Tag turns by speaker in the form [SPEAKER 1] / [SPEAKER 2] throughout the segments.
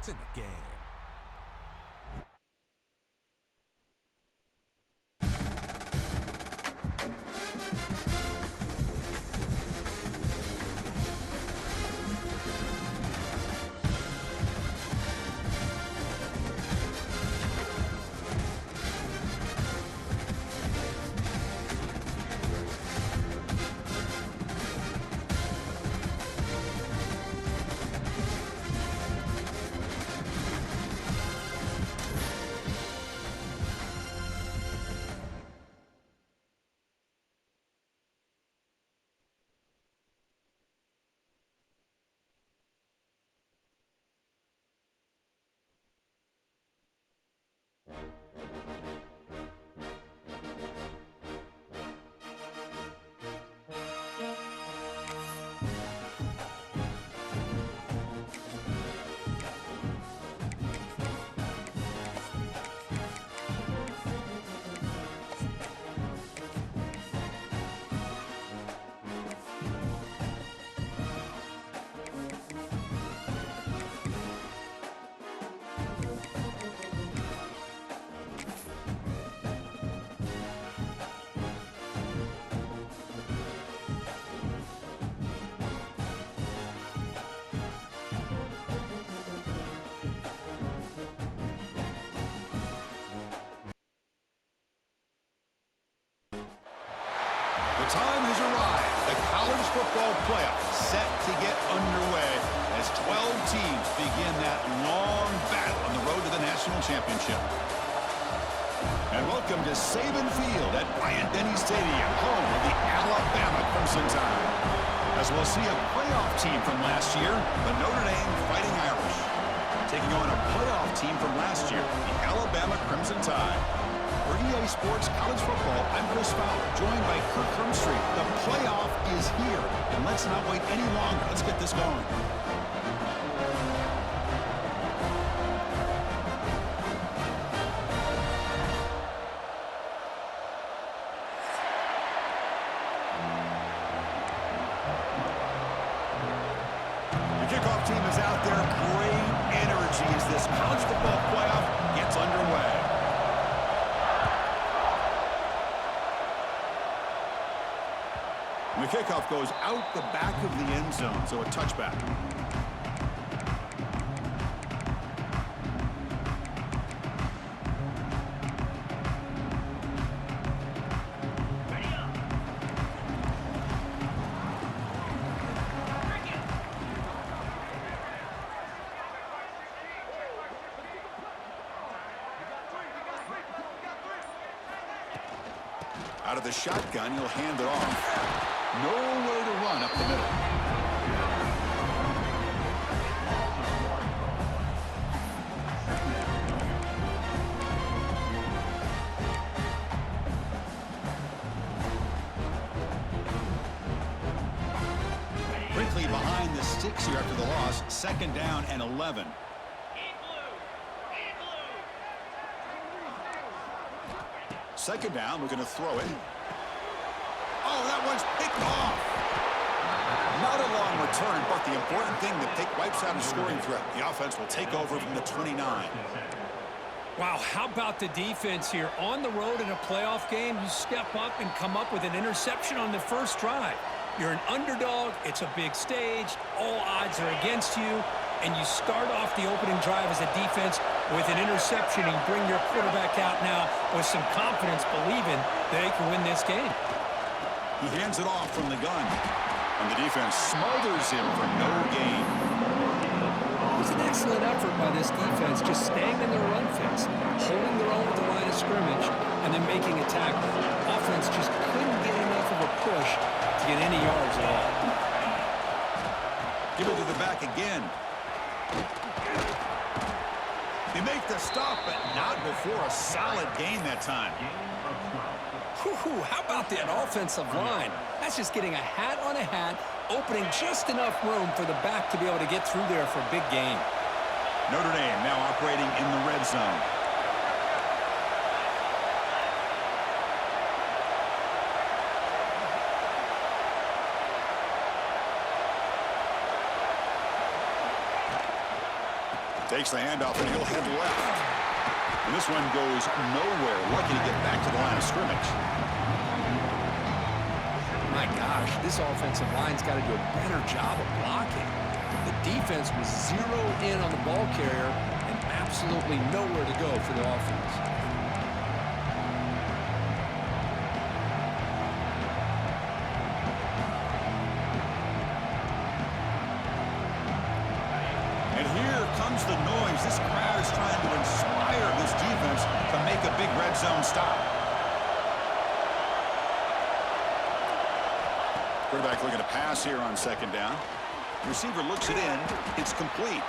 [SPEAKER 1] points in the game.
[SPEAKER 2] The time has arrived. The college football playoff set to get underway as 12 teams begin that long battle on the road to the national championship. And welcome to Saban Field at Bryant-Denny Stadium, home of the Alabama Crimson Tide. As we'll see a playoff team from last year, the Notre Dame Fighting Irish, taking on a playoff team from last year, the Alabama Crimson Tide. For EA Sports College Football, I'm Chris Fowler, joined by Kirk Hermstreet. The playoff is here, and let's not wait any longer. Let's get this going. The kickoff team is out there. Great energy as this college football playoff gets underway. And the kickoff goes out the back of the end zone, so a touchback. Out of the shotgun, he'll hand it off. Nowhere to run up the middle. Brinkley behind the sticks here after the loss. Second down and 11. Second down, we're going to throw it. Oh, that one's picked off. Not a long return, but the important thing, the pick wipes out a scoring threat. The offense will take over from the 29.
[SPEAKER 3] Wow, how about the defense here? On the road in a playoff game, you step up and come up with an interception on the first drive. You're an underdog. It's a big stage. All odds are against you. And you start off the opening drive as a defense with an interception and bring your quarterback out now with some confidence, believing that they can win this game.
[SPEAKER 2] He hands it off from the gun. And the defense smothers him for no gain.
[SPEAKER 3] It was an excellent effort by this defense, just staying in their run fix, holding their own at the line of scrimmage, and then making a tackle. Offense just couldn't get enough of a push to get any yards at all.
[SPEAKER 2] Give it to the back again. They make the stop, but not before a solid gain that time.
[SPEAKER 3] Whew, how about that offensive line? That's just getting a hat on a hat, opening just enough room for the back to be able to get through there for a big gain.
[SPEAKER 2] Notre Dame now operating in the red zone. Takes the handoff, and he'll head left. And this one goes nowhere. Lucky to get back to the line of scrimmage.
[SPEAKER 1] My gosh, this offensive line's got to do a better job of blocking. The defense was zeroed in on the ball carrier and absolutely nowhere to go for the offense.
[SPEAKER 2] And here comes the noise. This crowd is trying to inspire this defense to make a big red zone stop. Quarterback looking to pass here on second down. Receiver looks it in. It's complete.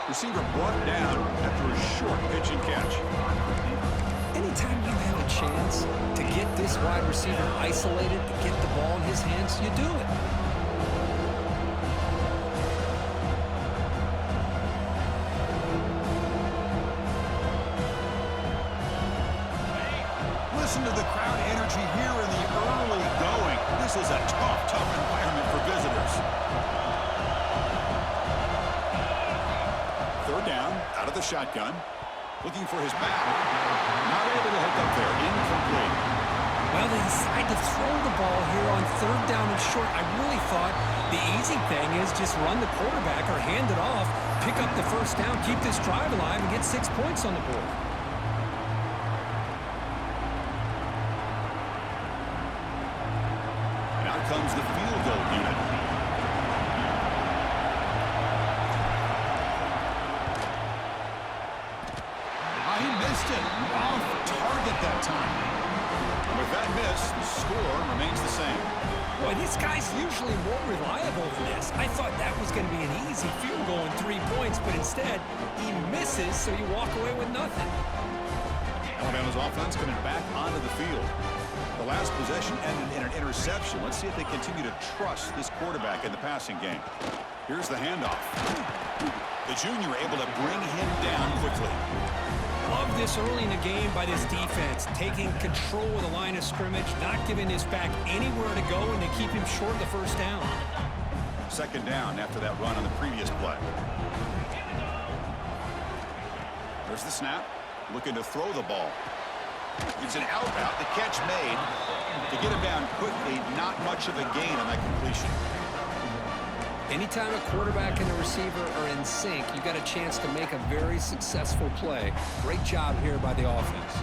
[SPEAKER 2] Receiver brought down after a short pitch and catch.
[SPEAKER 1] Anytime you have a chance to get this wide receiver isolated, to get the ball in his hands, you do it.
[SPEAKER 2] Listen to the crowd energy here in the early going. This is a tough environment for visitors. Third down, out of the shotgun. Looking for his back. Not able to hook up there. Incomplete.
[SPEAKER 1] Well, they decide to throw the ball here on third down and short. I really thought the easy thing is just run the quarterback or hand it off, pick up the first down, keep this drive alive, and get 6 points on the board.
[SPEAKER 2] Comes the field goal unit. He missed it. Off target that time. And with that miss, the score remains the same.
[SPEAKER 3] Boy, this guy's usually more reliable than this. I thought that was going to be an easy field goal and 3 points, but instead, he misses, so you walk away with nothing.
[SPEAKER 2] Alabama's offense coming back onto the field. The last possession ended in an interception. Let's see if they continue to trust this quarterback in the passing game. Here's the handoff. The junior able to bring him down quickly.
[SPEAKER 3] Love this early in the game by this defense, taking control of the line of scrimmage, not giving this back anywhere to go, and they keep him short of the first down.
[SPEAKER 2] Second down after that run on the previous play. There's the snap. Looking to throw the ball. It's an out route. The catch made. To get him down quickly, not much of a gain on that completion.
[SPEAKER 1] Anytime a quarterback and a receiver are in sync, you've got a chance to make a very successful play. Great job here by the offense.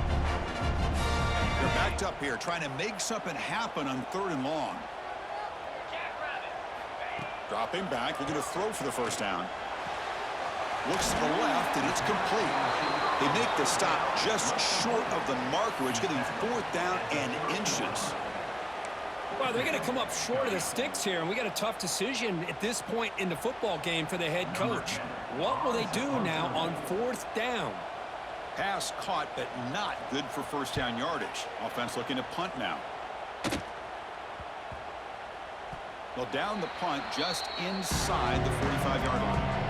[SPEAKER 2] They're backed up here, trying to make something happen on third and long. Dropping back, looking to throw for the first down. Looks to the left, and it's complete. They make the stop just short of the marker, which getting fourth down and inches.
[SPEAKER 3] Well, they're going to come up short of the sticks here, and we got a tough decision at this point in the football game for the head coach. What will they do now on fourth down?
[SPEAKER 2] Pass caught, but not good for first down yardage. Offense looking to punt now. Well, down the punt just inside the 45-yard line.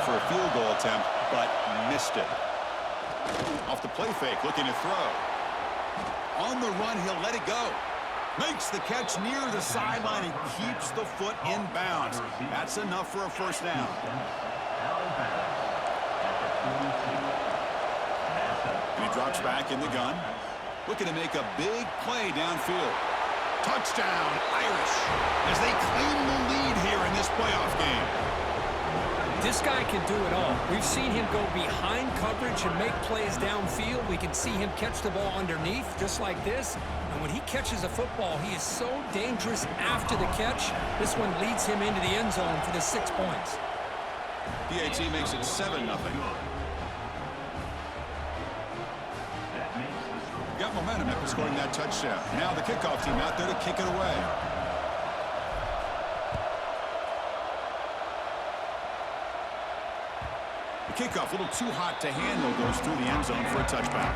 [SPEAKER 2] For a field goal attempt, but missed it. Off the play fake, looking to throw. On the run, he'll let it go. Makes the catch near the sideline and keeps the foot in bounds. That's enough for a first down. And he drops back in the gun. Looking to make a big play downfield. Touchdown, Irish, as they claim the lead here in this playoff game.
[SPEAKER 3] This guy can do it all. We've seen him go behind coverage and make plays downfield. We can see him catch the ball underneath, just like this. And when he catches a football, he is so dangerous after the catch. This one leads him into the end zone for the 6 points.
[SPEAKER 2] PAT makes it 7-0. Got momentum after scoring that touchdown. Now the kickoff team out there to kick it away. Kickoff, a little too hot to handle, goes through the end zone for a touchback.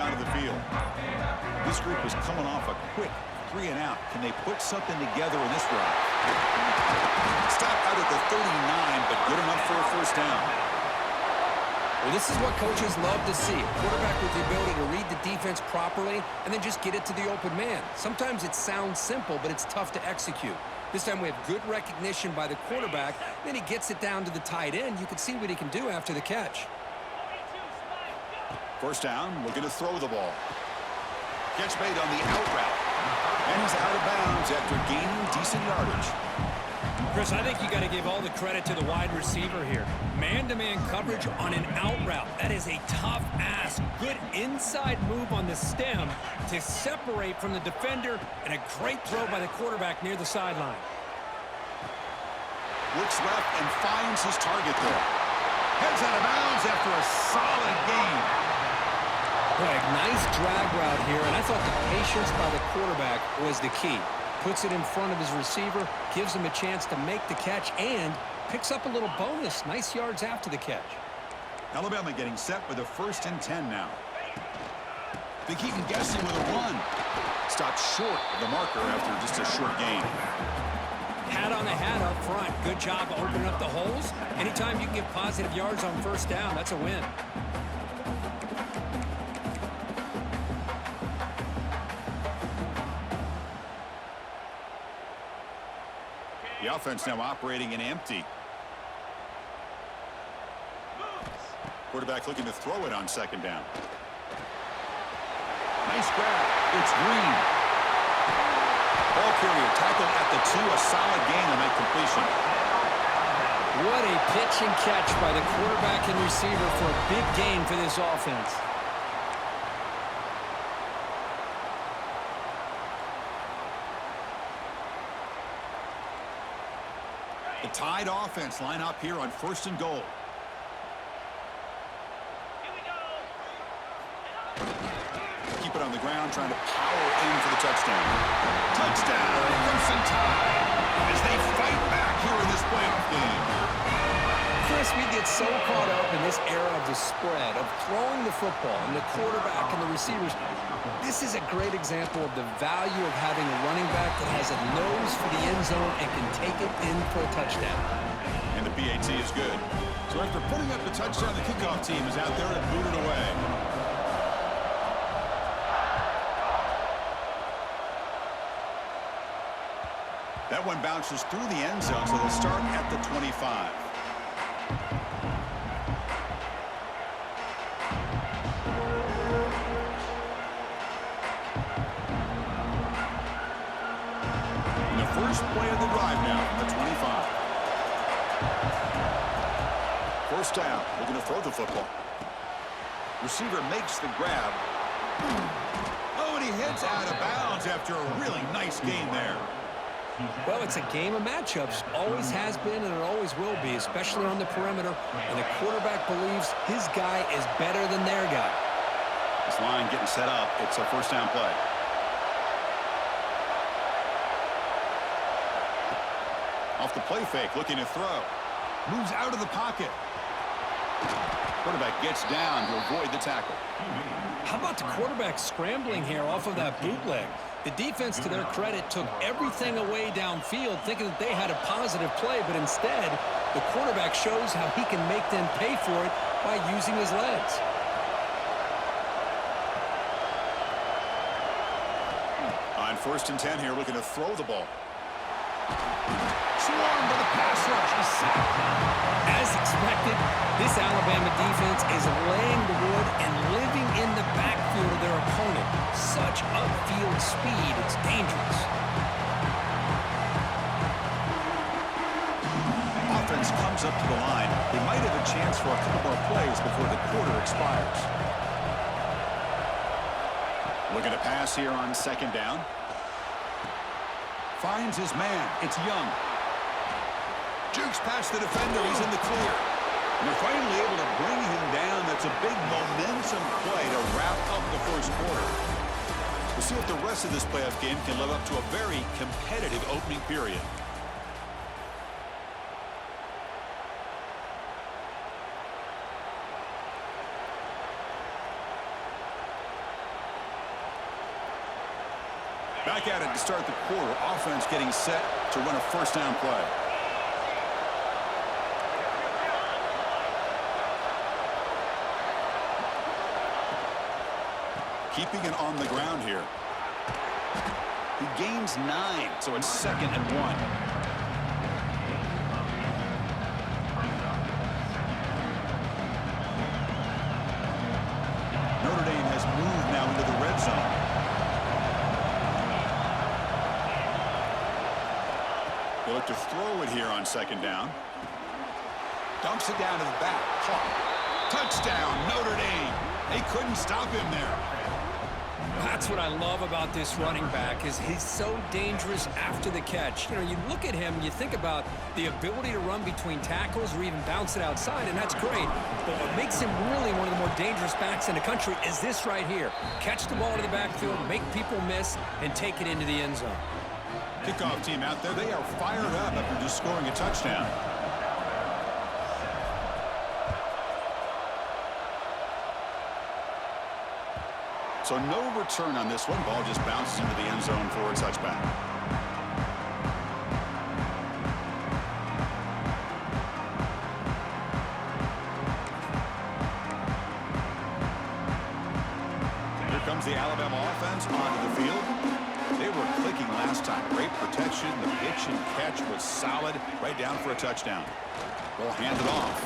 [SPEAKER 2] onto the field. This group is coming off a quick 3 and out. Can they put something together in this drive? Stop out at the 39, but good enough for a first down.
[SPEAKER 1] Well, this is what coaches love to see. A quarterback with the ability to read the defense properly and then just get it to the open man. Sometimes it sounds simple, but it's tough to execute. This time we have good recognition by the quarterback. Then he gets it down to the tight end. You can see what he can do after the catch.
[SPEAKER 2] First down, looking to throw the ball. Catch made on the out route. And he's out of bounds after gaining decent yardage.
[SPEAKER 3] Chris, I think you got to give all the credit to the wide receiver here. Man-to-man coverage on an out route. That is a tough ask. Good inside move on the stem to separate from the defender, and a great throw by the quarterback near the sideline.
[SPEAKER 2] Looks left and finds his target there. Heads out of bounds after a solid gain.
[SPEAKER 1] Greg, nice drag route here, and I thought the patience by the quarterback was the key. Puts it in front of his receiver, gives him a chance to make the catch, and picks up a little bonus. Nice yards after the catch.
[SPEAKER 2] Alabama getting set with a 1st and 10 now. They keep him guessing with a run. Stopped short of the marker after just a short gain.
[SPEAKER 1] Hat on the hat up front. Good job opening up the holes. Anytime you can get positive yards on first down, that's a win.
[SPEAKER 2] The offense now operating in empty. Quarterback looking to throw it on 2nd down. Nice grab. It's Green. Ball carrier tackled at the 2. A solid gain on that completion.
[SPEAKER 1] What a pitch and catch by the quarterback and receiver for a big gain for this offense.
[SPEAKER 2] The Tide offense line up here on 1st and goal. Keep it on the ground, trying to power in for the touchdown. Touchdown, Crimson Tide, as they fight back here in this playoff game.
[SPEAKER 1] Chris, we get so caught up in this era of the spread, of throwing the football, and the quarterback and the receivers. This is a great example of the value of having a running back that has a nose for the end zone and can take it in for a touchdown.
[SPEAKER 2] And the PAT is good. So after putting up the touchdown, the kickoff team is out there and booted away. That one bounces through the end zone, so they'll start at the 25. First play of the drive now from the 25. First down, looking to throw the football. Receiver makes the grab. Oh, and he heads out of bounds after a really nice gain there.
[SPEAKER 1] Well, it's a game of matchups. Always has been and it always will be, especially on the perimeter. And the quarterback believes his guy is better than their guy.
[SPEAKER 2] This line getting set up. It's a first down play. Off the play fake, looking to throw. Moves out of the pocket. Quarterback gets down to avoid the tackle.
[SPEAKER 1] How about the quarterback scrambling here off of that bootleg? The defense, to their credit, took everything away downfield, thinking that they had a positive play, but instead, the quarterback shows how he can make them pay for it by using his legs.
[SPEAKER 2] On 1st and 10 here, looking to throw the ball. Swarmed by the pass rush. He's sacked.
[SPEAKER 1] As expected, this Alabama defense is laying the wood and living in the backfield of their opponent. Such upfield speed, it's dangerous.
[SPEAKER 2] Offense comes up to the line. They might have a chance for a couple more plays before the quarter expires. Looking to pass here on 2nd down. Finds his man. It's Young. Jukes past the defender. He's in the clear. And they're finally able to bring him down. That's a big momentum play to wrap up the first quarter. We'll see if the rest of this playoff game can live up to a very competitive opening period. Back at it to start the quarter. Offense getting set to run a first down play. Keeping it on the ground here. He gains 9, so it's 2nd and 1. Notre Dame has moved now into the red zone. They look to throw it here on 2nd down. Dumps it down to the back. Caught. Touchdown, Notre Dame. They couldn't stop him there.
[SPEAKER 3] That's what I love about this running back is he's so dangerous after the catch. You know, you look at him, you think about the ability to run between tackles or even bounce it outside, and that's great. But what makes him really one of the more dangerous backs in the country is this right here. Catch the ball to the backfield, make people miss, and take it into the end zone.
[SPEAKER 2] Kickoff team out there, they are fired up after just scoring a touchdown. So no return on this one. Ball just bounces into the end zone for a touchback. Here comes the Alabama offense onto the field. They were clicking last time. Great protection. The pitch and catch was solid. Right down for a touchdown. Ball handed off.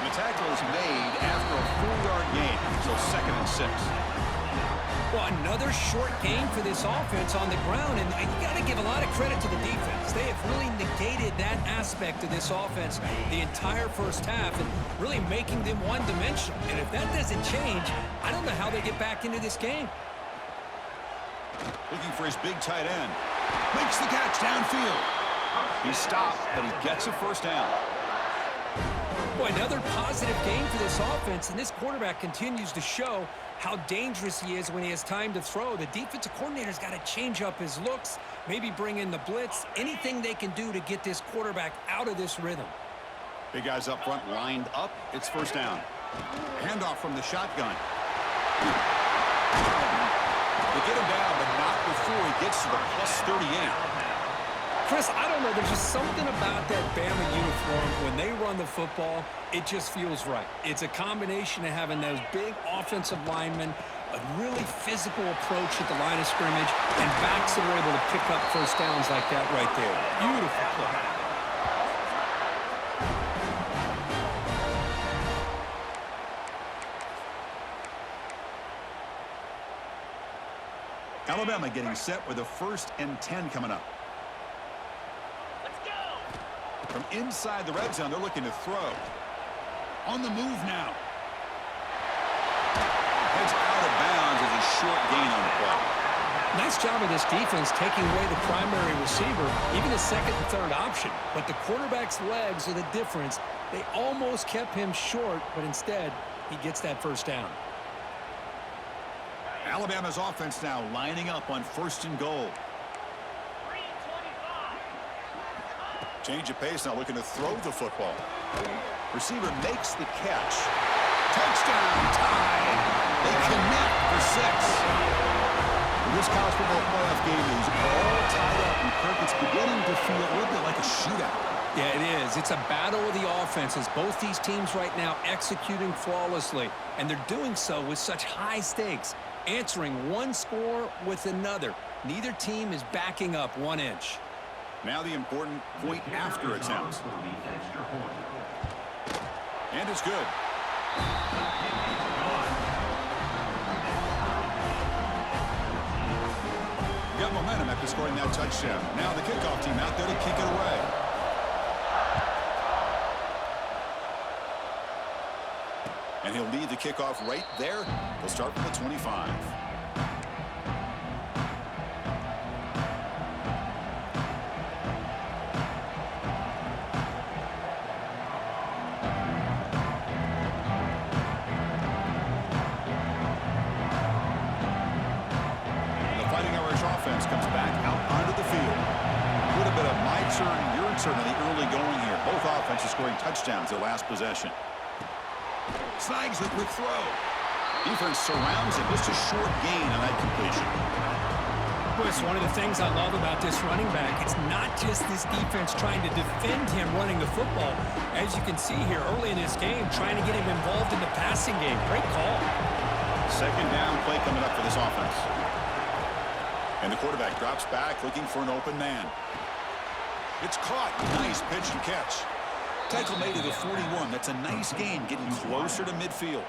[SPEAKER 2] The tackle is made after a 4-yard gain, so 2nd and 6.
[SPEAKER 3] Well, another short gain for this offense on the ground, and you got to give a lot of credit to the defense. They have really negated that aspect of this offense the entire first half and really making them one-dimensional. And if that doesn't change, I don't know how they get back into this game.
[SPEAKER 2] Looking for his big tight end. Makes the catch downfield. He stopped, but he gets a first down.
[SPEAKER 3] Boy, another positive game for this offense, and this quarterback continues to show how dangerous he is when he has time to throw. The defensive coordinator's got to change up his looks, maybe bring in the blitz, anything they can do to get this quarterback out of this rhythm.
[SPEAKER 2] Big guys up front lined up. It's first down. Handoff from the shotgun. They get him down, but not before he gets to the plus 38.
[SPEAKER 3] Chris, I don't know. There's just something about that Bama uniform. When they run the football, it just feels right. It's a combination of having those big offensive linemen, a really physical approach at the line of scrimmage, and backs that are able to pick up first downs like that right there. Beautiful play.
[SPEAKER 2] Alabama getting set with a 1st and 10 coming up. From inside the red zone, they're looking to throw. On the move now. Heads out of bounds as a short gain on the play.
[SPEAKER 3] Nice job of this defense taking away the primary receiver, even the 2nd and 3rd option. But the quarterback's legs are the difference. They almost kept him short, but instead, he gets that first down.
[SPEAKER 2] Alabama's offense now lining up on 1st and goal. Change of pace now, looking to throw the football. Receiver makes the catch. Touchdown, tie. They connect for 6. This college football playoff game is all tied up, and Kirk, it's beginning to feel a little bit like a shootout.
[SPEAKER 3] Yeah, it is. It's a battle of the offenses. Both these teams right now executing flawlessly, and they're doing so with such high stakes, answering one score with another. Neither team is backing up 1 inch.
[SPEAKER 2] Now the important point after attempt. And it's good. Got momentum after scoring that touchdown. Now the kickoff team out there to kick it away. And he'll lead the kickoff right there. They'll start from the 25. Comes back out onto the field. A little bit of my turn, your turn in the early going here. Both offenses scoring touchdowns their last possession. Snags the quick throw. Defense surrounds him. Just a short gain on that completion.
[SPEAKER 1] Well, it's one of the things I love about this running back. It's not just this defense trying to defend him running the football. As you can see here early in this game, trying to get him involved in the passing game. Great call.
[SPEAKER 2] Second down play coming up for this offense. And the quarterback drops back looking for an open man. It's caught. Nice pitch and catch. Tackle made at the 41. That's a nice gain, getting closer to midfield.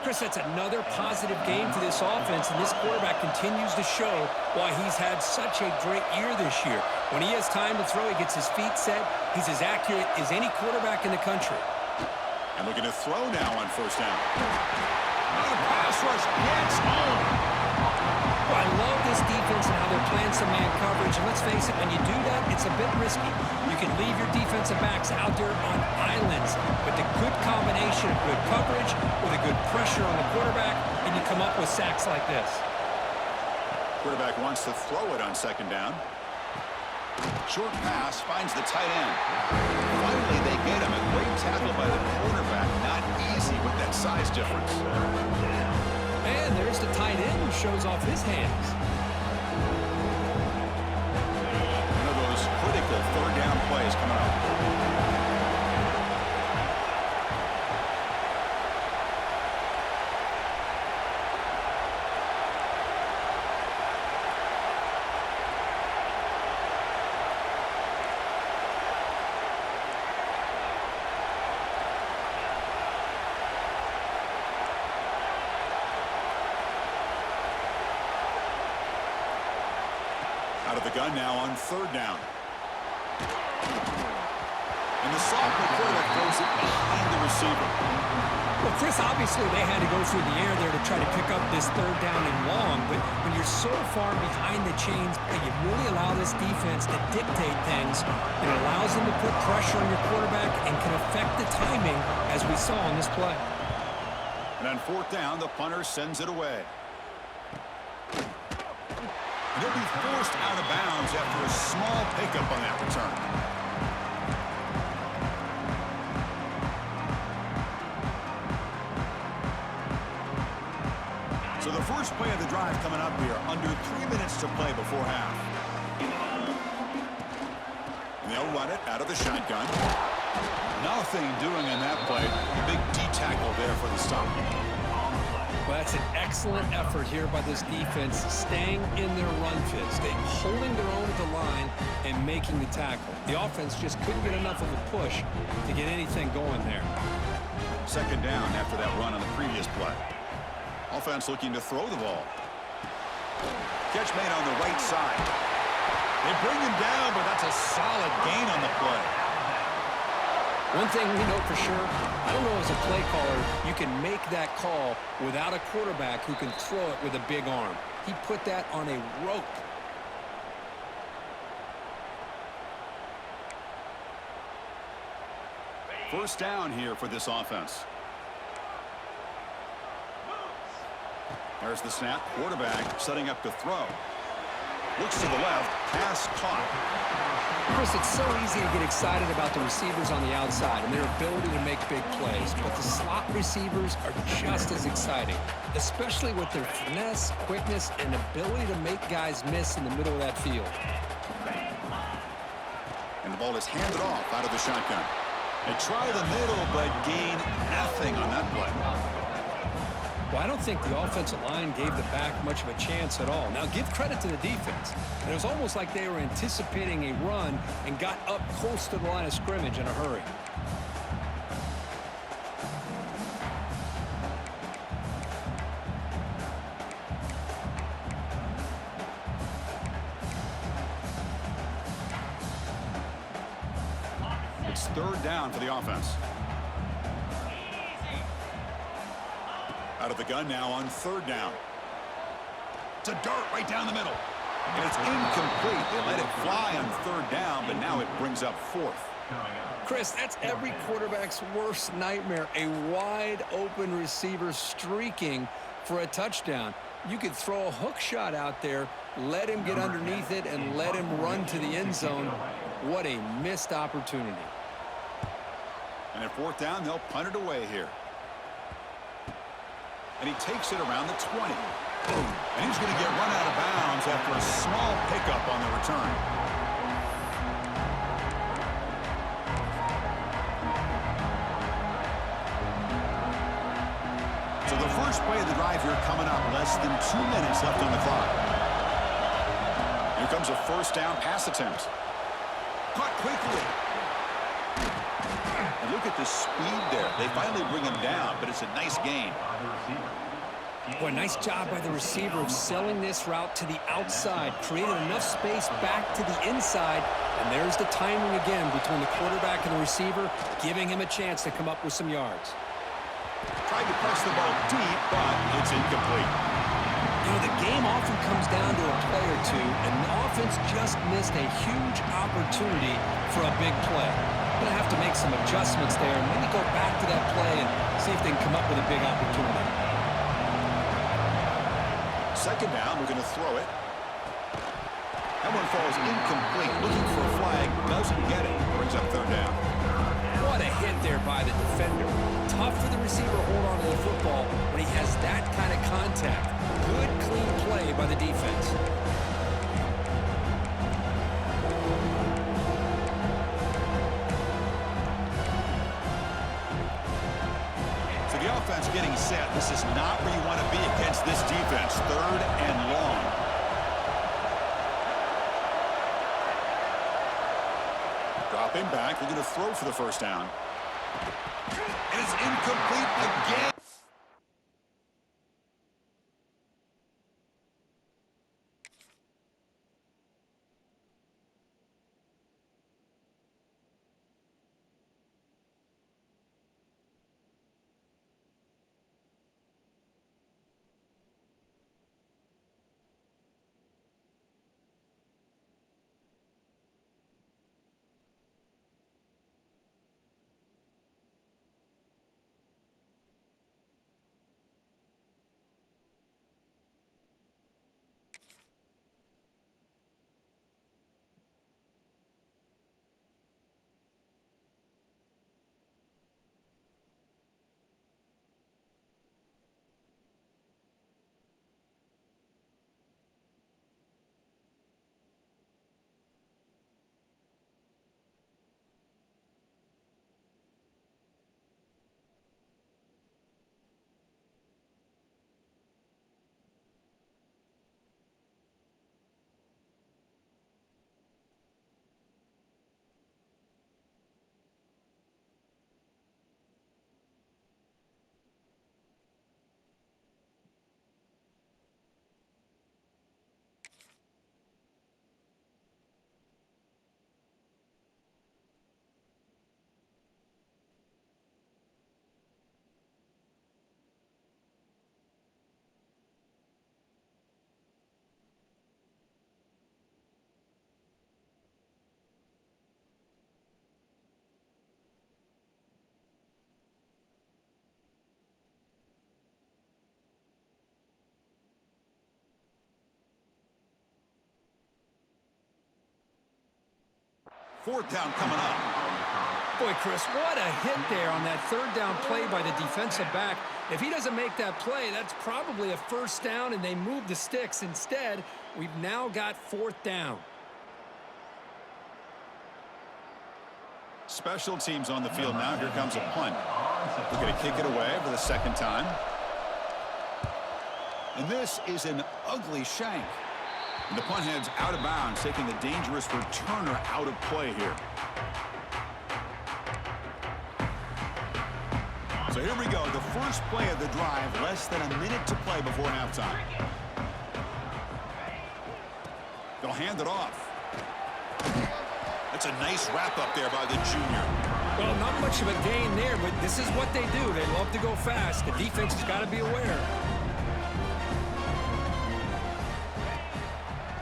[SPEAKER 1] Chris, that's another positive game for this offense, and this quarterback continues to show why he's had such a great year this year. When he has time to throw, he gets his feet set. He's as accurate as any quarterback in the country.
[SPEAKER 2] And looking to throw now on first down. On a pass rush, gets home.
[SPEAKER 1] Well, I love this defense and how they're playing some man coverage. And let's face it, when you do that, it's a bit risky. You can leave your defensive backs out there on islands. But the good combination of good coverage with a good pressure on the quarterback, and you come up with sacks like this.
[SPEAKER 2] Quarterback wants to throw it on second down. Short pass finds the tight end. Finally, they get him. A great tackle by the quarterback. Not easy with that size difference.
[SPEAKER 1] And there's the tight end who shows off his hands.
[SPEAKER 2] One of those critical third down plays coming up. Out of the gun now on third down. And the sophomore quarterback throws it behind the receiver.
[SPEAKER 1] Well, Chris, obviously they had to go through the air there to try to pick up this third down and long, but when you're so far behind the chains, you really allow this defense to dictate things. It allows them to put pressure on your quarterback and can affect the timing, as we saw on this play.
[SPEAKER 2] And on fourth down, the punter sends it away. They'll be forced out of bounds after a small pickup on that return. So the first play of the drive coming up here, under 3 minutes to play before half. And they'll run it out of the shotgun. Nothing doing on that play. A big D-tackle there for the stop.
[SPEAKER 1] Well, that's an excellent effort here by this defense, staying in their run fit, holding their own at the line and making the tackle. The offense just couldn't get enough of a push to get anything going there.
[SPEAKER 2] Second down after that run on the previous play. Offense looking to throw the ball. Catch made on the right side. They bring him down, but that's a solid gain on the play.
[SPEAKER 1] One thing we know for sure, I don't know as a play caller, you can make that call without a quarterback who can throw it with a big arm. He put that on a rope.
[SPEAKER 2] First down here for this offense. There's the snap. Quarterback setting up to throw. Looks to the left. Pass caught.
[SPEAKER 1] Chris, it's so easy to get excited about the receivers on the outside and their ability to make big plays, but the slot receivers are just as exciting, especially with their finesse, quickness, and ability to make guys miss in the middle of that field.
[SPEAKER 2] And the ball is handed off out of the shotgun. They try the middle, but gain nothing on that play.
[SPEAKER 1] Well, I don't think the offensive line gave the back much of a chance at all. Now, give credit to the defense. And it was almost like they were anticipating a run and got up close to the line of scrimmage in a hurry.
[SPEAKER 2] It's third down for the offense. Out of the gun now on third down. It's a dart right down the middle. And it's incomplete. They let it fly on third down, but now it brings up fourth.
[SPEAKER 1] Chris, that's every quarterback's worst nightmare, a wide open receiver streaking for a touchdown. You could throw a hook shot out there, let him get underneath it, and let him run to the end zone. What a missed opportunity.
[SPEAKER 2] And at fourth down, they'll punt it away here. And he takes it around the 20. And he's going to get run out of bounds after a small pickup on the return. So the first play of the drive here coming up. Less than 2 minutes left on the clock. Here comes a first down pass attempt. Caught quickly. And look at the speed there. They finally bring him down, but it's a nice gain.
[SPEAKER 1] Boy, nice job by the receiver of selling this route to the outside, created enough space back to the inside, and there's the timing again between the quarterback and the receiver, giving him a chance to come up with some yards.
[SPEAKER 2] Tried to press the ball deep, but it's incomplete.
[SPEAKER 1] You know, the game often comes down to a play or two, and the offense just missed a huge opportunity for a big play. Going to have to make some adjustments there and maybe go back to that play and see if they can come up with a big opportunity.
[SPEAKER 2] Second down, we're going to throw it. That one falls incomplete. Looking for a flag, doesn't get it. Brings up third down.
[SPEAKER 1] What a hit there by the defender. Tough for the receiver to hold on to the football when he has that kind of contact. Good, clean play by the defense.
[SPEAKER 2] So the offense getting set. This is not where you want to be against this defense. Third and long. Dropping back. They're going to throw for the first down. And it's incomplete again. Fourth down coming up.
[SPEAKER 1] Boy, Chris, what a hit there on that third down play by the defensive back. If he doesn't make that play, that's probably a first down, and they move the sticks. Instead, we've now got fourth down.
[SPEAKER 2] Special teams on the field now. Here comes a punt. We're going to kick it away for the second time. And this is an ugly shank. And the punt heads out of bounds, taking the dangerous returner out of play here. So here we go, the first play of the drive, less than a minute to play before halftime. They'll hand it off. That's a nice wrap-up there by the junior.
[SPEAKER 1] Well, not much of a gain there, but this is what they do. They love to go fast. The defense has got to be aware.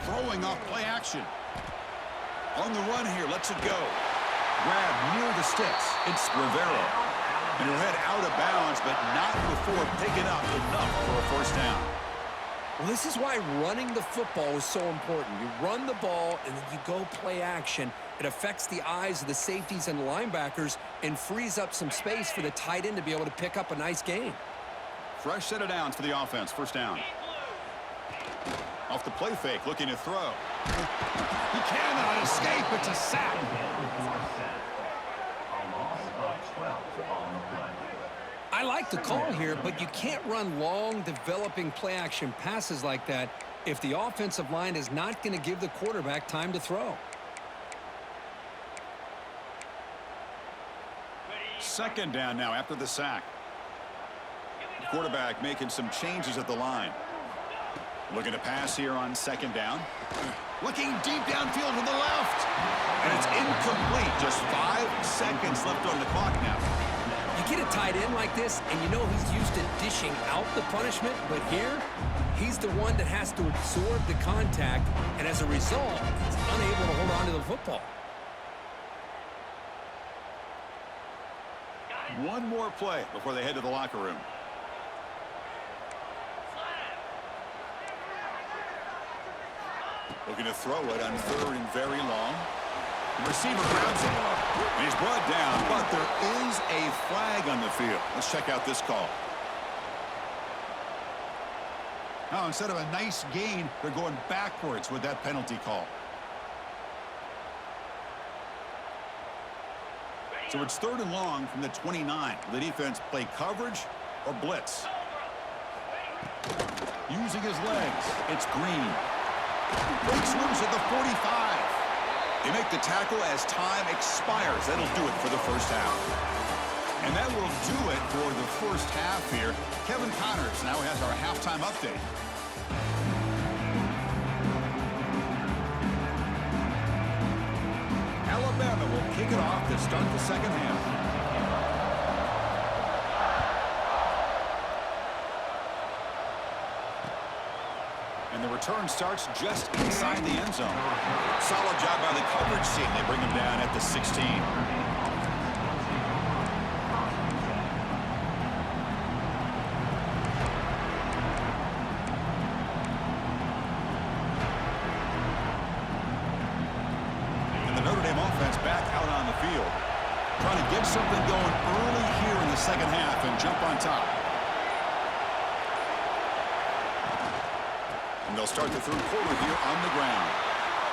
[SPEAKER 2] Throwing off play action. On the run here, lets it go. Grab near the sticks. It's Rivera. And he'll head out of bounds, but not before picking up enough for a first down.
[SPEAKER 1] Well, this is why running the football is so important. You run the ball, and then you go play action. It affects the eyes of the safeties and linebackers and frees up some space for the tight end to be able to pick up a nice gain.
[SPEAKER 2] Fresh set of downs for the offense. First down. Off the play fake, looking to throw. He cannot escape. It's a sack.
[SPEAKER 1] I like the call here, but you can't run long, developing play-action passes like that if the offensive line is not going to give the quarterback time to throw.
[SPEAKER 2] Second down now after the sack. The quarterback making some changes at the line. Looking to pass here on second down. Looking deep downfield to the left. And it's incomplete. Just 5 seconds left on the clock now.
[SPEAKER 1] You get a tight end like this, and you know he's used to dishing out the punishment, but here, he's the one that has to absorb the contact, and as a result, he's unable to hold on to the football.
[SPEAKER 2] One more play before they head to the locker room. Looking to throw it on third and very long. The receiver grabs it. And he's brought down, but there is a flag on the field. Let's check out this call. Now, instead of a nice gain, they're going backwards with that penalty call. So it's third and long from the 29. The defense play coverage or blitz. Using his legs, it's Green. Breaks loose at the 45. They make the tackle as time expires. That'll do it for the first half. And that will do it for the first half here. Kevin Connors now has our halftime update. Alabama will kick it off to start the second half. And the return starts just inside the end zone. Solid job by the coverage team. They bring him down at the 16. And the Notre Dame offense back out on the field. Trying to get something going early here in the second half and jump on top. They'll start the third quarter here on the ground.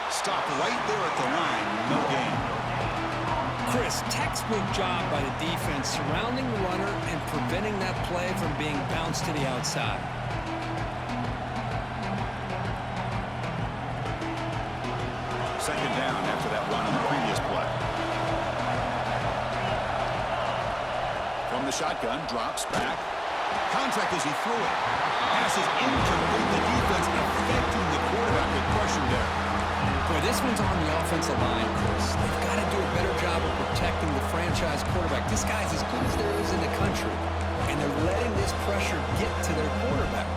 [SPEAKER 2] Stop right there at the line. No gain.
[SPEAKER 1] Chris, textbook job by the defense surrounding the runner and preventing that play from being bounced to the outside.
[SPEAKER 2] Second down after that run on the previous play. From the shotgun, drops back. Contact as he threw it. Pass is incomplete. The defense affecting the quarterback with pressure there.
[SPEAKER 1] Boy, this one's on the offensive line, Chris. They've got to do a better job of protecting the franchise quarterback. This guy's as good as there is in the country, and they're letting this pressure get to their quarterback.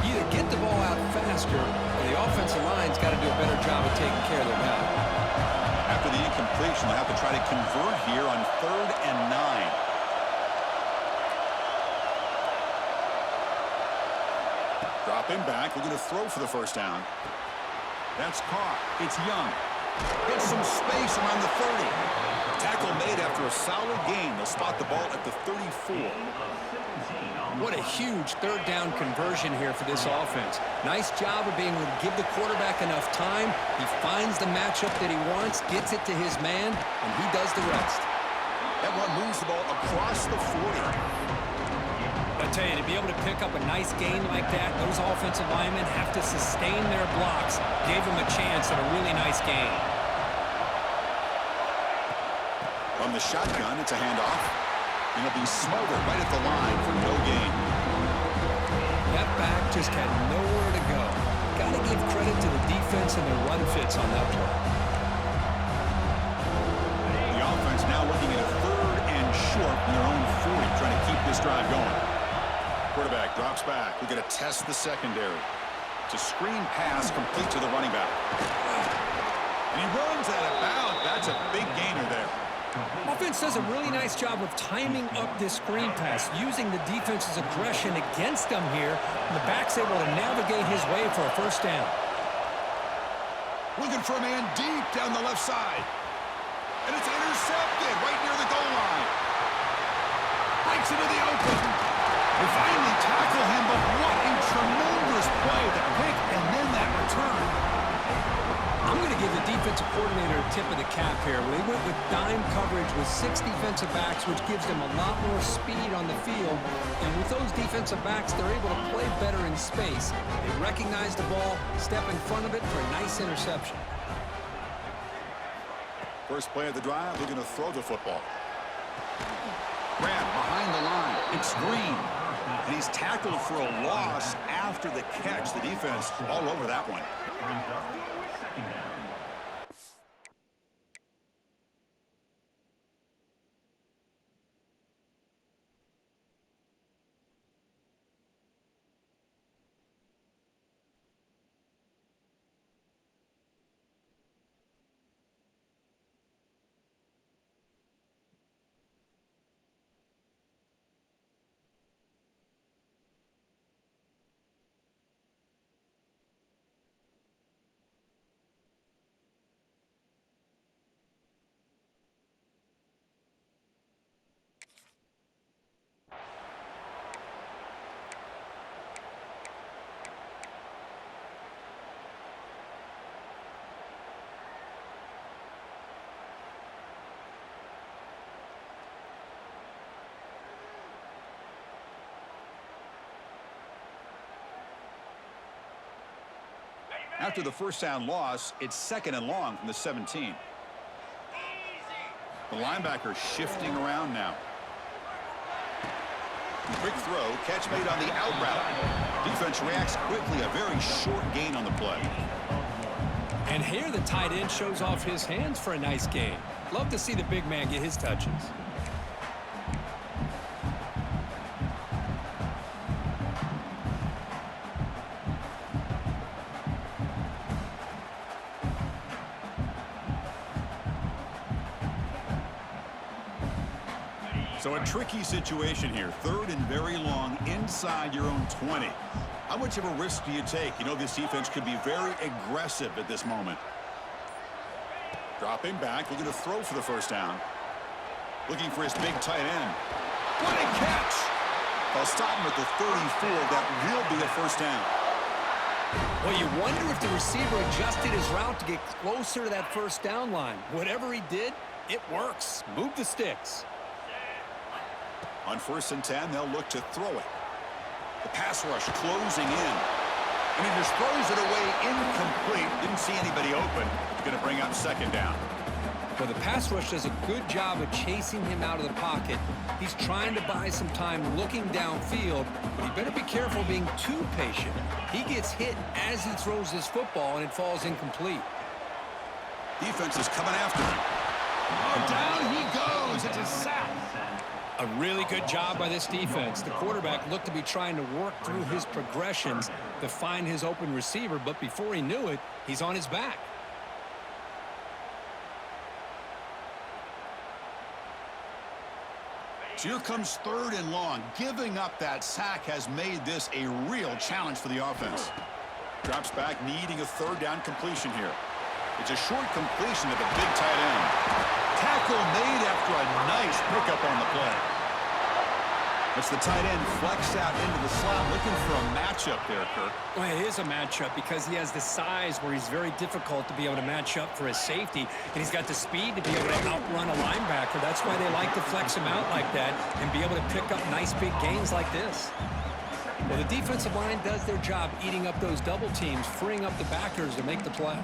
[SPEAKER 1] You either get the ball out faster, or the offensive line's got to do a better job of taking care of their guy.
[SPEAKER 2] After the incompletion, they'll have to try to convert here on 3rd and 9. Dropping back, looking to throw for the first down. That's caught. It's Young. Gets some space around the 30. Tackle made after a solid gain. They'll spot the ball at the 34.
[SPEAKER 1] What a huge third down conversion here for this offense. Nice job of being able to give the quarterback enough time. He finds the matchup that he wants, gets it to his man, and he does the rest.
[SPEAKER 2] That one moves the ball across the 40.
[SPEAKER 1] I tell you, to be able to pick up a nice gain like that, those offensive linemen have to sustain their blocks. Gave them a chance at a really nice gain.
[SPEAKER 2] From the shotgun, it's a handoff. And it'll be smothered right at the line for no gain.
[SPEAKER 1] That back just had nowhere to go. Got to give credit to the defense and the run fits on that play.
[SPEAKER 2] The offense now looking at a 3rd and short in their own 40, trying to keep this drive going. Quarterback drops back. We're going to test the secondary. It's a screen pass complete to the running back. And he runs out of bounds. That's a big gainer there.
[SPEAKER 1] Offense does a really nice job of timing up this screen pass, using the defense's aggression against them here. And the back's able to navigate his way for a first down.
[SPEAKER 2] Looking for a man deep down the left side. And it's intercepted right near the goal line. Breaks into the open. They finally tackle him, but what a tremendous play. The pick and then that return.
[SPEAKER 1] defensive coordinator a tip of the cap here. They went with dime coverage with 6 defensive backs, which gives them a lot more speed on the field. And with those defensive backs, they're able to play better in space. They recognize the ball, step in front of it for a nice interception.
[SPEAKER 2] First play of the drive, they're going to throw the football. Grab behind the line. It's Green. And he's tackled for a loss after the catch. The defense all over that one. After the first down loss, it's 2nd and long from the 17. The linebacker shifting around now. Quick throw, catch made on the out route. Defense reacts quickly, a very short gain on the play.
[SPEAKER 1] And here the tight end shows off his hands for a nice gain. Love to see the big man get his touches.
[SPEAKER 2] So a tricky situation here. 3rd and very long inside your own 20. How much of a risk do you take? You know this defense could be very aggressive at this moment. Dropping back, looking to throw for the first down. Looking for his big tight end. What a catch! They'll stop him at the 34. That will be a first down.
[SPEAKER 1] Well, you wonder if the receiver adjusted his route to get closer to that first down line. Whatever he did, it works. Move the sticks.
[SPEAKER 2] On 1st and 10, they'll look to throw it. The pass rush closing in. And he just throws it away incomplete. Didn't see anybody open. It's going to bring up 2nd down.
[SPEAKER 1] Well, the pass rush does a good job of chasing him out of the pocket. He's trying to buy some time looking downfield, but he better be careful being too patient. He gets hit as he throws his football, and it falls incomplete.
[SPEAKER 2] Defense is coming after him. Oh, down he goes. It's a sack.
[SPEAKER 1] A really good job by this defense. The quarterback looked to be trying to work through his progressions to find his open receiver, but before he knew it, he's on his back.
[SPEAKER 2] So here comes 3rd and long. Giving up that sack has made this a real challenge for the offense. Drops back, needing a 3rd down completion here. It's a short completion to the big tight end. Tackle made after a nice pickup on the play. It's the tight end flexed out into the slot, looking for a matchup there, Kirk.
[SPEAKER 1] Well, it is a matchup because he has the size where he's very difficult to be able to match up for his safety, and he's got the speed to be able to outrun a linebacker. That's why they like to flex him out like that and be able to pick up nice big gains like this. Well, the defensive line does their job eating up those double teams, freeing up the backers to make the play.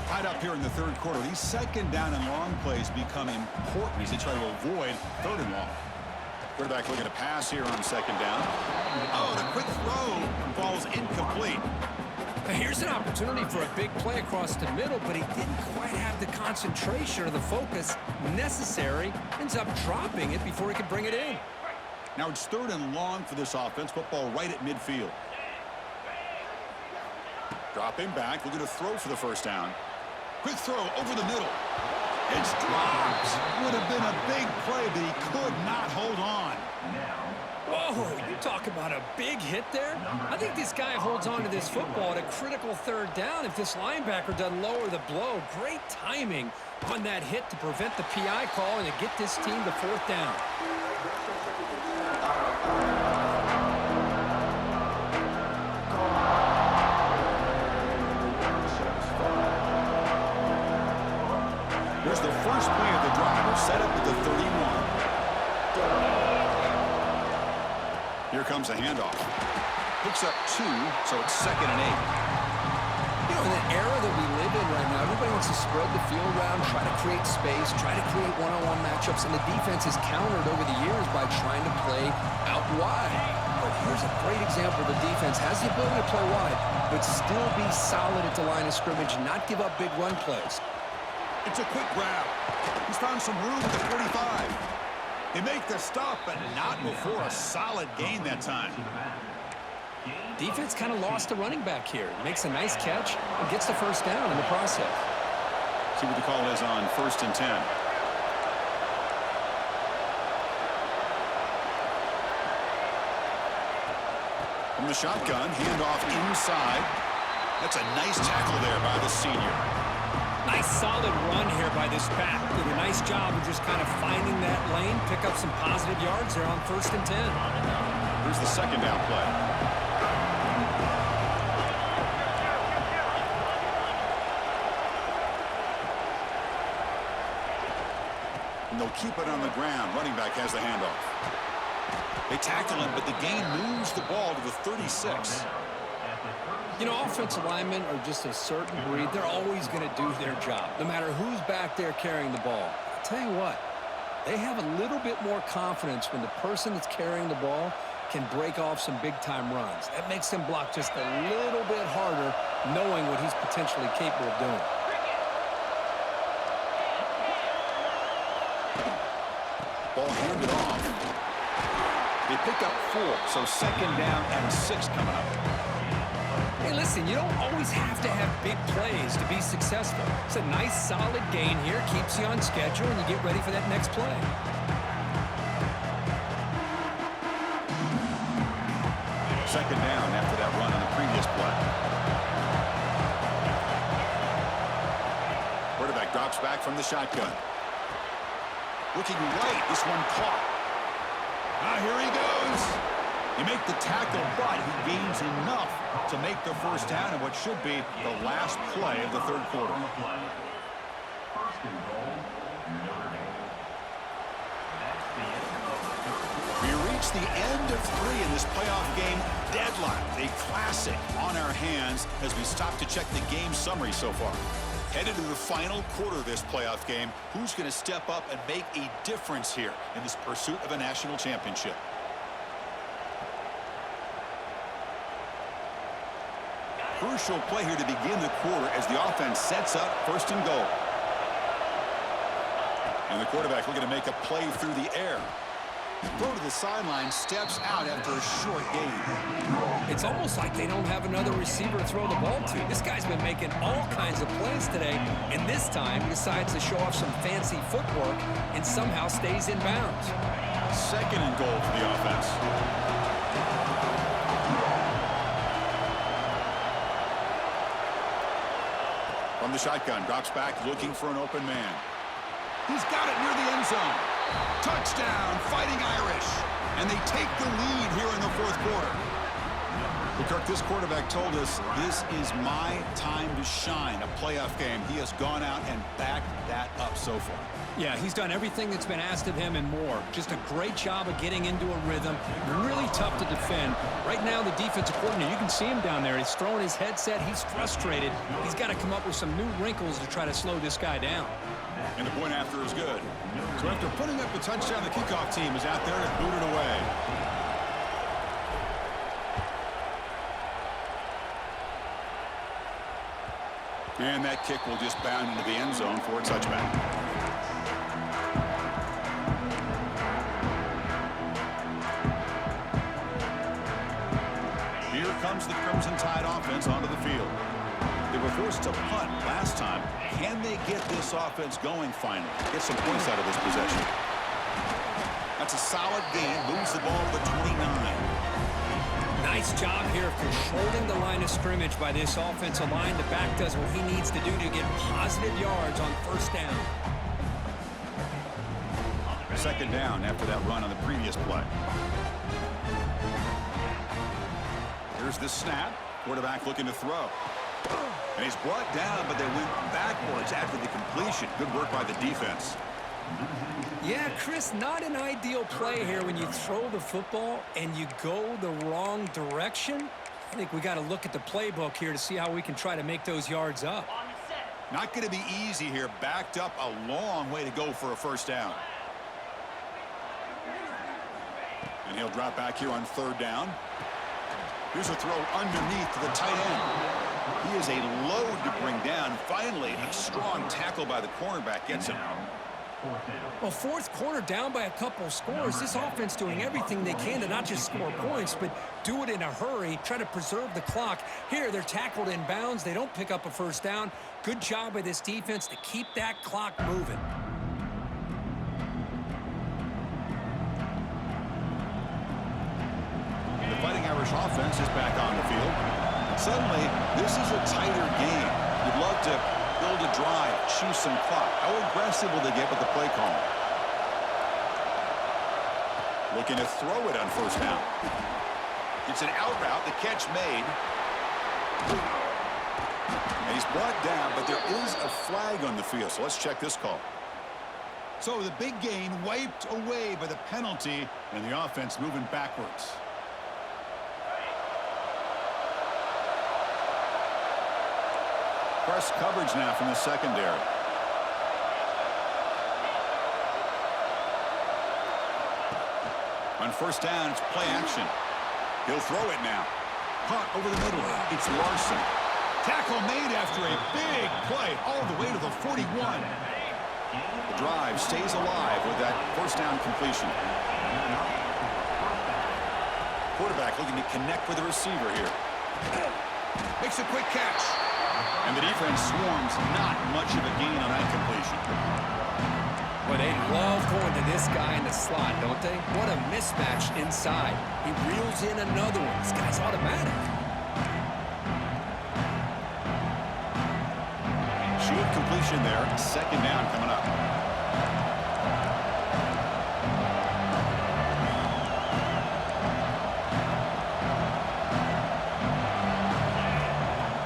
[SPEAKER 2] Tied up here in the 3rd quarter. These 2nd down and long plays become important as they try to avoid 3rd and long. Quarterback looking to pass here on 2nd down. Oh, the quick throw falls incomplete.
[SPEAKER 1] Here's an opportunity for a big play across the middle, but he didn't quite have the concentration or the focus necessary. Ends up dropping it before he could bring it in.
[SPEAKER 2] Now it's 3rd and long for this offense. Football right at midfield. Dropping back, looking to throw for the first down. Quick throw over the middle. It's dropped. Would have been a big play, but he could not hold on.
[SPEAKER 1] Whoa, you talk about a big hit there? I think this guy holds on to this football at a critical 3rd down if this linebacker doesn't lower the blow. Great timing on that hit to prevent the PI call and to get this team to 4th down.
[SPEAKER 2] Here comes a handoff. Picks up 2, so it's 2nd and 8.
[SPEAKER 1] You know, in the era that we live in right now, everybody wants to spread the field around, try to create space, try to create one-on-one matchups, and the defense is countered over the years by trying to play out wide. But here's a great example. The defense has the ability to play wide, but still be solid at the line of scrimmage and not give up big run plays.
[SPEAKER 2] It's a quick grab. He's found some room at the 45. They make the stop, but not before a solid gain that time.
[SPEAKER 1] Defense kind of lost a running back here. Makes a nice catch and gets the first down in the process.
[SPEAKER 2] See what the call is on 1st and 10. From the shotgun, handoff inside. That's a nice tackle there by the senior.
[SPEAKER 1] Nice solid run here by this back. Did a nice job of just kind of finding that lane, pick up some positive yards there on 1st and 10.
[SPEAKER 2] Here's the 2nd down play. And they'll keep it on the ground. Running back has the handoff. They tackle him, but the gain moves the ball to the 36.
[SPEAKER 1] You know, offensive linemen are just a certain breed. They're always going to do their job, no matter who's back there carrying the ball. I'll tell you what, they have a little bit more confidence when the person that's carrying the ball can break off some big-time runs. That makes them block just a little bit harder, knowing what he's potentially capable of doing.
[SPEAKER 2] Ball handed off. They pick up 4, so 2nd down and 6 coming up.
[SPEAKER 1] Hey, listen, you don't always have to have big plays to be successful. It's a nice, solid gain here, keeps you on schedule, and you get ready for that next play.
[SPEAKER 2] Second down after that run on the previous play. Quarterback drops back from the shotgun. Looking right, this one caught. Here he goes. You make the tackle, but he gains enough to make the first down in what should be the last play of the 3rd quarter. We reach the end of 3 in this playoff game deadline. A classic on our hands as we stop to check the game summary so far. Headed to the final quarter of this playoff game, who's going to step up and make a difference here in this pursuit of a national championship? Crucial play here to begin the quarter as the offense sets up 1st and goal. And the quarterback looking to make a play through the air. Throw to the sideline, steps out after a short gain.
[SPEAKER 1] It's almost like they don't have another receiver to throw the ball to. This guy's been making all kinds of plays today, and this time he decides to show off some fancy footwork and somehow stays in bounds.
[SPEAKER 2] 2nd and goal for the offense. From the shotgun, drops back looking for an open man. He's got it near the end zone. Touchdown, Fighting Irish. And they take the lead here in the 4th quarter. Well, Kirk, this quarterback told us this is my time to shine, a playoff game. He has gone out and backed that up so far.
[SPEAKER 1] Yeah, he's done everything that's been asked of him and more. Just a great job of getting into a rhythm. Really tough to defend. Right now, the defensive coordinator, you can see him down there. He's throwing his headset. He's frustrated. He's got to come up with some new wrinkles to try to slow this guy down.
[SPEAKER 2] And the point after is good. So after putting up the touchdown, the kickoff team is out there to boot it away. And that kick will just bound into the end zone for a touchback. Here comes the Crimson Tide offense onto the field. They were forced to punt last time. Can they get this offense going finally? Get some points out of this possession. That's a solid gain. Moves the ball to the 29.
[SPEAKER 1] Nice job here of controlling the line of scrimmage by this offensive line. The back does what he needs to do to get positive yards on 1st down.
[SPEAKER 2] 2nd down after that run on the previous play. Here's the snap. Quarterback looking to throw. And he's brought down, but they went backwards after the completion. Good work by the defense.
[SPEAKER 1] Yeah, Chris, not an ideal play here when you throw the football and you go the wrong direction. I think we got to look at the playbook here to see how we can try to make those yards up.
[SPEAKER 2] Not going to be easy here. Backed up a long way to go for a first down. And he'll drop back here on third down. Here's a throw underneath to the tight end. He is a load to bring down. Finally, a strong tackle by the cornerback gets him.
[SPEAKER 1] Well, fourth quarter down by a couple of scores. This offense doing everything they can to not just score points, but do it in a hurry, try to preserve the clock. Here, they're tackled in bounds. They don't pick up a first down. Good job by this defense to keep that clock moving.
[SPEAKER 2] The Fighting Irish offense is back on the field. Suddenly, this is a tighter game. You'd love to build a drive, choose some clock. How aggressive will they get with the play call? Looking to throw it on first down. It's an out route, the catch made. And he's brought down, but there is a flag on the field, so let's check this call. So the big gain wiped away by the penalty, and the offense moving backwards. Press coverage now from the secondary. On first down, it's play action. He'll throw it now. Caught over the middle. It's Larson. Tackle made after a big play all the way to the 41. The drive stays alive with that first down completion. Quarterback looking to connect with the receiver here. Makes a quick catch. And the defense swarms, not much of a gain on that completion.
[SPEAKER 1] Well, they love going to this guy in the slot, don't they? What a mismatch inside. He reels in another one. This guy's automatic.
[SPEAKER 2] Short completion there. Second down coming up.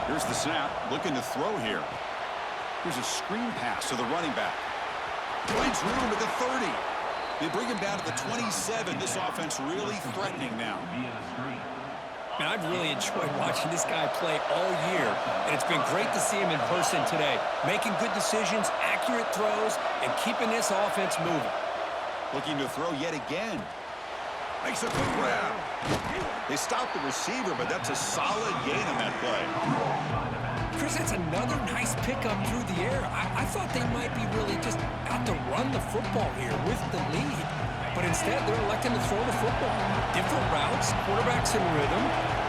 [SPEAKER 2] Here's the snap. Looking to throw here. Here's a screen pass to the running back. Finds room at the 30. They bring him down to the 27. This offense really threatening now.
[SPEAKER 1] Man, I've really enjoyed watching this guy play all year, and it's been great to see him in person today. Making good decisions, accurate throws, and keeping this offense moving.
[SPEAKER 2] Looking to throw yet again. Makes a quick grab. They stop the receiver, but that's a solid gain on that play.
[SPEAKER 1] Chris, that's another nice pickup through the air. I thought they might be really just out to run the football here with the lead. But instead, they're electing to throw the football. Different routes, quarterbacks in rhythm.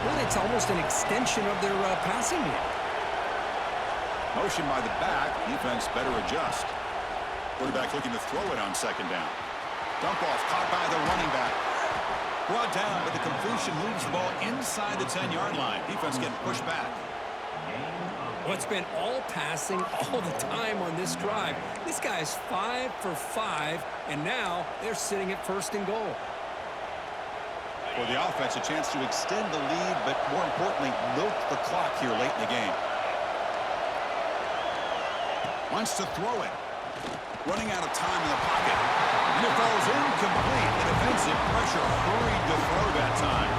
[SPEAKER 1] Really, it's almost an extension of their passing game.
[SPEAKER 2] Motion by the back. Defense better adjust. Quarterback looking to throw it on second down. Dump off caught by the running back. Brought down, but the completion moves the ball inside the 10-yard line. Defense getting pushed back.
[SPEAKER 1] Well, it's been all passing all the time on this drive. This guy is 5 for 5, and now they're sitting at first and goal.
[SPEAKER 2] For the offense, a chance to extend the lead, but more importantly, milk the clock here late in the game. Wants to throw it. Running out of time in the pocket. And it falls incomplete. The defensive pressure hurried to throw that time.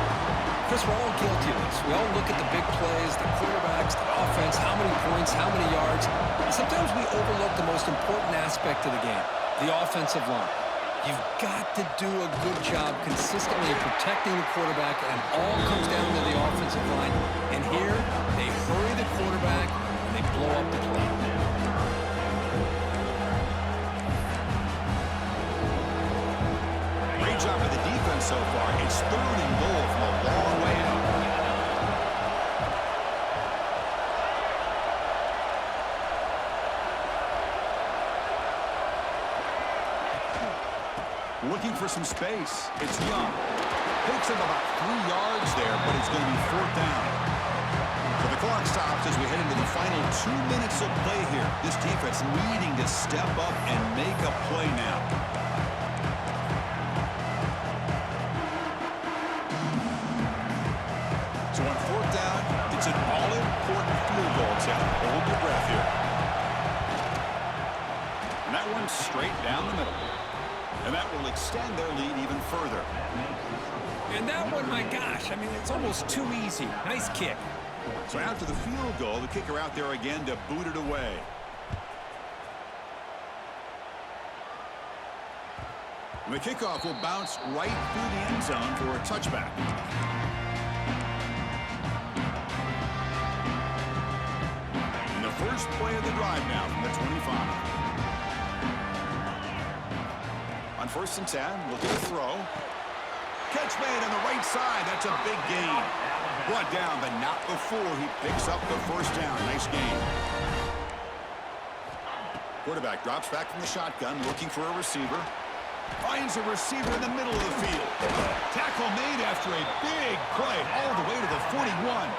[SPEAKER 1] Chris, we're all guilty of this. We all look at the big plays, the quarterbacks, the offense, how many points, how many yards. And sometimes we overlook the most important aspect of the game, the offensive line. You've got to do a good job consistently protecting the quarterback, and it all comes down to the offensive line. And here, they hurry the quarterback, and they blow up the play.
[SPEAKER 2] Great job by the defense so far. It's third and goal from a long way out. Looking for some space. It's Young. Picks him about 3 yards there, but it's going to be fourth down. So the clock stops as we head into the final 2 minutes of play here. This defense needing to step up and make a play now. So on fourth down, it's an all-important field goal attempt. Hold your breath here. And that one Runs straight down the middle. And that will extend their lead even further.
[SPEAKER 1] And that one, my gosh, I mean, it's almost too easy. Nice kick.
[SPEAKER 2] So after the field goal, the kicker out there again to boot it away. And the kickoff will bounce right through the end zone for a touchback. And the first play of the drive now from the 25. On 1st and 10, we'll get a throw. Catch made on the right side. That's a big gain. Brought down, but not before he picks up the first down. Nice gain. Quarterback drops back from the shotgun, looking for a receiver. Finds a receiver in the middle of the field. Tackle made after a big play all the way to the 41.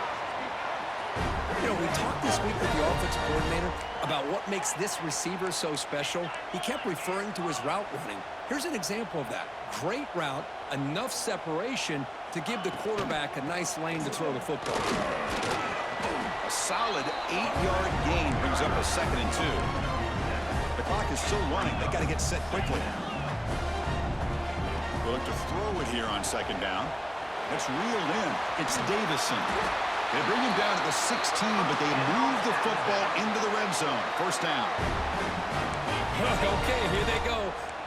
[SPEAKER 1] You know, we talked this week with the offensive coordinator about what makes this receiver so special. He kept referring to his route running. Here's an example of that. Great route, enough separation to give the quarterback a nice lane to throw the football.
[SPEAKER 2] A solid 8-yard gain brings up a 2nd and 2. The clock is still running. They got to get set quickly. We'll look to throw it here on 2nd down. It's reeled in. It's Davison. They bring him down to the 16, but they move the football into the red zone. 1st down.
[SPEAKER 1] Okay, here they go.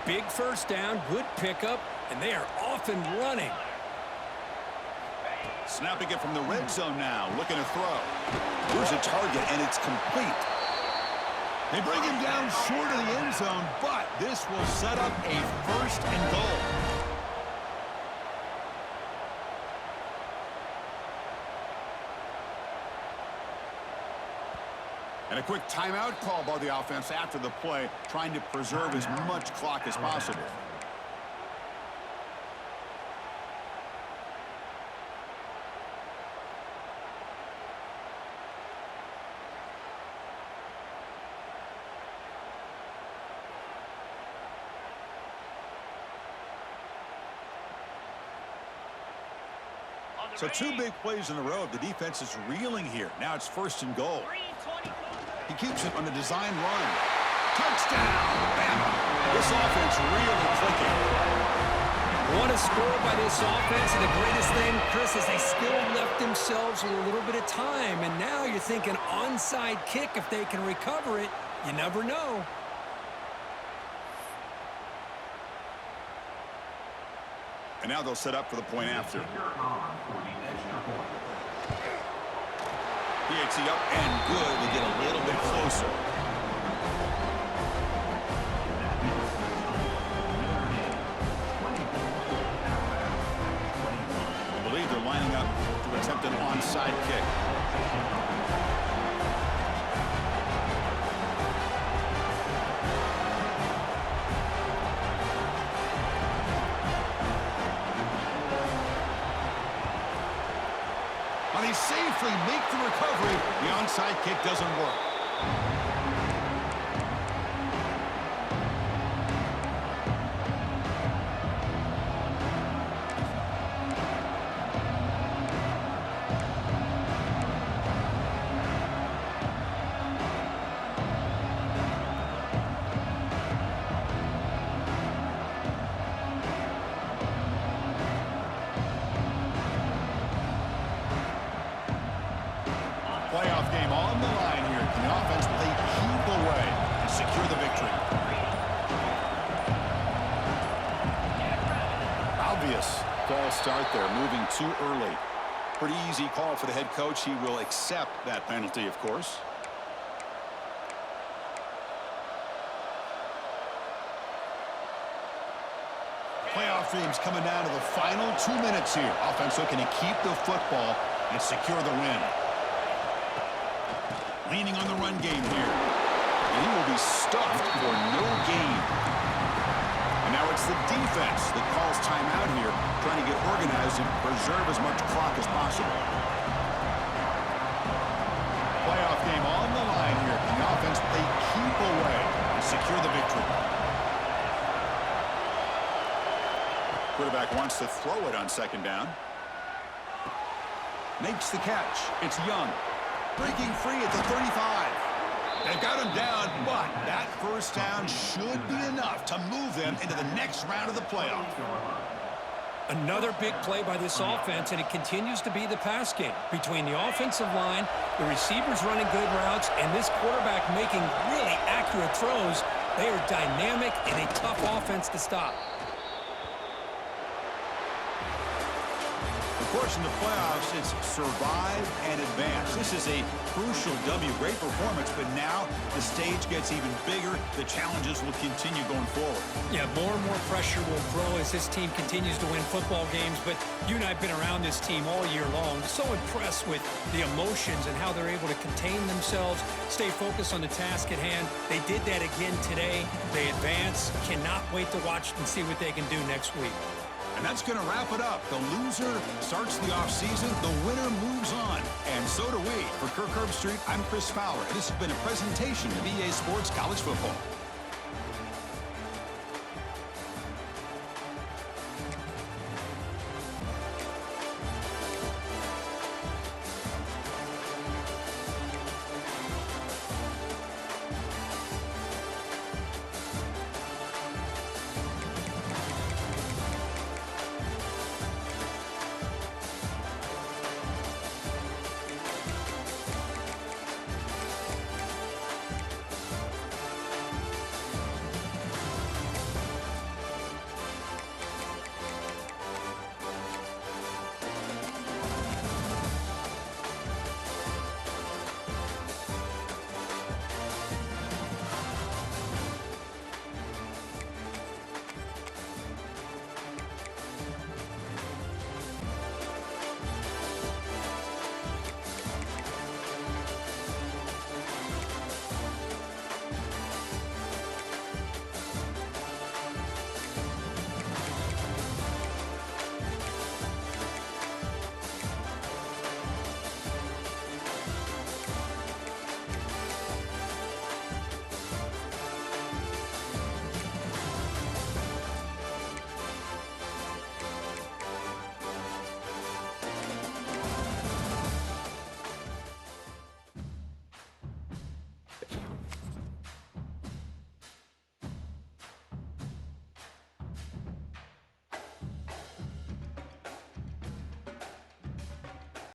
[SPEAKER 1] Big 1st down, good pickup, and they are off and running.
[SPEAKER 2] Snapping it from the red zone now, looking to throw. Here's a target, and it's complete. They bring him down short of the end zone, but this will set up a 1st and goal. And a quick timeout call by the offense after the play, trying to preserve as much clock as possible. So 2 big plays in a row. The defense is reeling here. Now it's 1st and goal. He keeps it on the design run. Touchdown! Bama! This offense really clicking.
[SPEAKER 1] What a score by this offense, and the greatest thing, Chris, is they still left themselves with a little bit of time, and now you're thinking onside kick if they can recover it. You never know.
[SPEAKER 2] And now they'll set up for the point after. PAT up and good. We get a little bit closer. I believe they're lining up to attempt an onside kick. They safely make the recovery. The onside kick doesn't work. Playoff game on the line here. Can the offense play keep away and secure the victory? Obvious false start there, moving too early. Pretty easy call for the head coach. He will accept that penalty, of course. Playoff games coming down to the final 2 minutes here. Offense looking to keep the football and secure the win. Leaning on the run game here. And he will be stuffed for no gain. And now it's the defense that calls timeout here, trying to get organized and preserve as much clock as possible. Playoff game on the line here. Can the offense play keep away and secure the victory? Quarterback wants to throw it on 2nd down. Makes the catch. It's Young. Breaking free at the 35. They've got him down, but that first down should be enough to move them into the next round of the playoff.
[SPEAKER 3] Another big play by this offense, and it continues to be the pass game. Between the offensive line, the receivers running good routes, and this quarterback making really accurate throws, they are dynamic and a tough offense to stop.
[SPEAKER 2] Of course, in the playoffs, it's survive and advance. This is a crucial W. Great performance, but now the stage gets even bigger. The challenges will continue going forward.
[SPEAKER 3] Yeah, more and more pressure will grow as this team continues to win football games, but you and I have been around this team all year long. So impressed with the emotions and how they're able to contain themselves, stay focused on the task at hand. They did that again today. They advance. Cannot wait to watch and see what they can do next week.
[SPEAKER 2] And that's going to wrap it up. The loser starts the offseason. The winner moves on. And so do we. For Kirk Herbstreit, I'm Chris Fowler. This has been a presentation of EA Sports College Football.